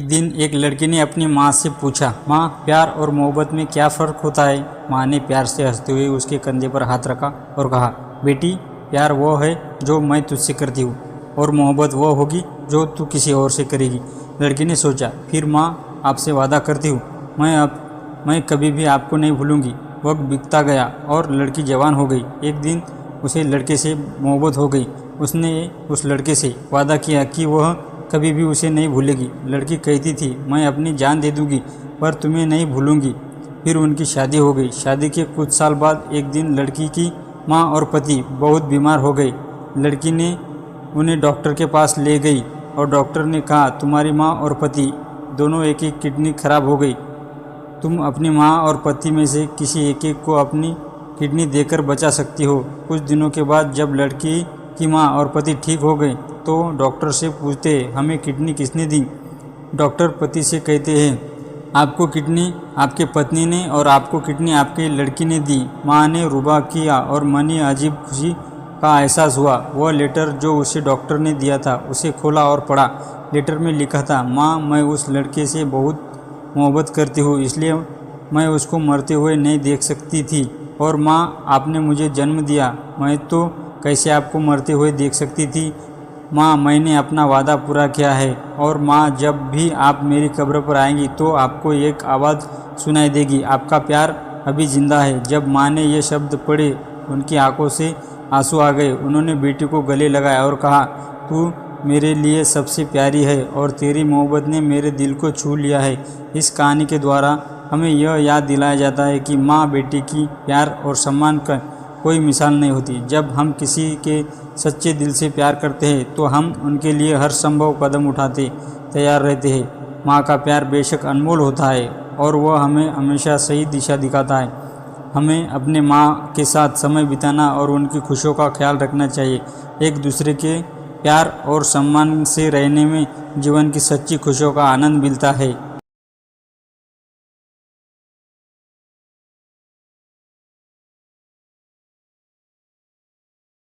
एक दिन एक लड़की ने अपनी माँ से पूछा, माँ, प्यार और मोहब्बत में क्या फ़र्क होता है। माँ ने प्यार से हंसते हुए उसके कंधे पर हाथ रखा और कहा, बेटी, प्यार वो है जो मैं तुझसे करती हूँ और मोहब्बत वो होगी जो तू किसी और से करेगी। लड़की ने सोचा, फिर माँ, आपसे वादा करती हूँ, मैं कभी भी आपको नहीं भूलूंगी। वक्त बीतता गया और लड़की जवान हो गई। एक दिन उसे लड़के से मोहब्बत हो गई। उसने उस लड़के से वादा किया कि वह कभी भी उसे नहीं भूलेगी। लड़की कहती थी, मैं अपनी जान दे दूंगी पर तुम्हें नहीं भूलूंगी। फिर उनकी शादी हो गई। शादी के कुछ साल बाद एक दिन लड़की की माँ और पति बहुत बीमार हो गए। लड़की ने उन्हें डॉक्टर के पास ले गई और डॉक्टर ने कहा, तुम्हारी माँ और पति दोनों एक एक किडनी खराब हो गई। तुम अपनी माँ और पति में से किसी एक को अपनी किडनी देकर बचा सकती हो। कुछ दिनों के बाद जब लड़की की माँ और पति ठीक हो गए तो डॉक्टर से पूछते, हमें किडनी किसने दी। डॉक्टर पति से कहते हैं, आपको किडनी आपके पत्नी ने और आपको किडनी आपके लड़की ने दी। माँ ने रुबा किया और मन में अजीब खुशी का एहसास हुआ। वह लेटर जो उसे डॉक्टर ने दिया था उसे खोला और पढ़ा। लेटर में लिखा था, माँ, मैं उस लड़के से बहुत मोहब्बत करती हूँ, इसलिए मैं उसको मरते हुए नहीं देख सकती थी। और माँ, आपने मुझे जन्म दिया, मैं तो कैसे आपको मरते हुए देख सकती थी। माँ, मैंने अपना वादा पूरा किया है। और माँ, जब भी आप मेरी कब्र पर आएंगी तो आपको एक आवाज़ सुनाई देगी, आपका प्यार अभी जिंदा है। जब माँ ने ये शब्द पढ़े उनकी आंखों से आंसू आ गए। उन्होंने बेटी को गले लगाया और कहा, तू मेरे लिए सबसे प्यारी है और तेरी मोहब्बत ने मेरे दिल को छू लिया है। इस कहानी के द्वारा हमें यह याद दिलाया जाता है कि माँ बेटी की प्यार और सम्मान का कोई मिसाल नहीं होती। जब हम किसी के सच्चे दिल से प्यार करते हैं तो हम उनके लिए हर संभव कदम उठाते तैयार रहते हैं। माँ का प्यार बेशक अनमोल होता है और वह हमें हमेशा सही दिशा दिखाता है। हमें अपने माँ के साथ समय बिताना और उनकी खुशियों का ख्याल रखना चाहिए। एक दूसरे के प्यार और सम्मान से रहने में जीवन की सच्ची खुशियों का आनंद मिलता है।